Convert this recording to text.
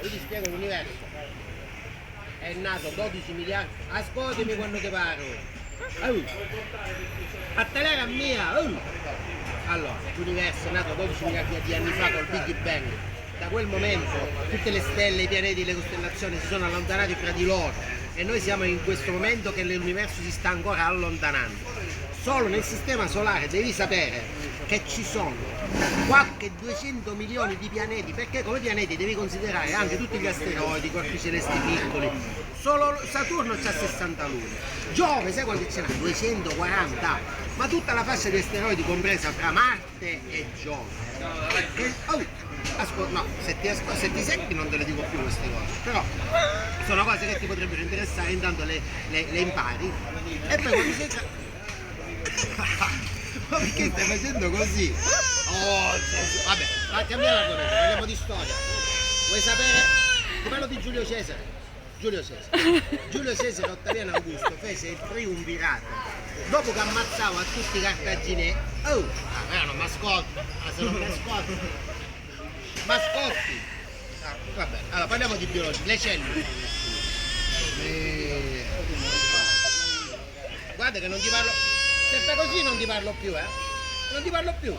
io ti spiego l'universo. È nato 12 miliardi. Ascoltami quando ti parlo. A te a mia. Allora, l'universo è nato 12 miliardi di anni fa col Big Bang. Da quel momento tutte le stelle, i pianeti, le costellazioni si sono allontanati fra di loro e noi siamo in questo momento che l'universo si sta ancora allontanando. Solo nel sistema solare devi sapere che ci sono qualche 200 milioni di pianeti, perché come pianeti devi considerare anche tutti gli asteroidi, corpi celesti piccoli. Solo Saturno c'ha 60 lune, Giove sai quanti ce n'ha? 240, ma tutta la fascia di asteroidi compresa tra Marte e Giove. Ascolta, no, se ti segui non te le dico più queste cose, però sono cose che ti potrebbero interessare, intanto le impari e poi quando sei... Ma perché stai facendo così? Oh Gesù! Vabbè, cambiamo argomento, parliamo di storia. Vuoi sapere? Ti parlo di Giulio Cesare. Giulio Cesare Ottaviano Augusto fece il triumvirato. Dopo che ammazzava a tutti i cartaginesi. Non mi ascolti, se non mi ascolti. Mascotti! Vabbè, allora parliamo di biologia, le cellule. Guarda che non ti parlo. Se fai così non ti parlo più, Non ti parlo più.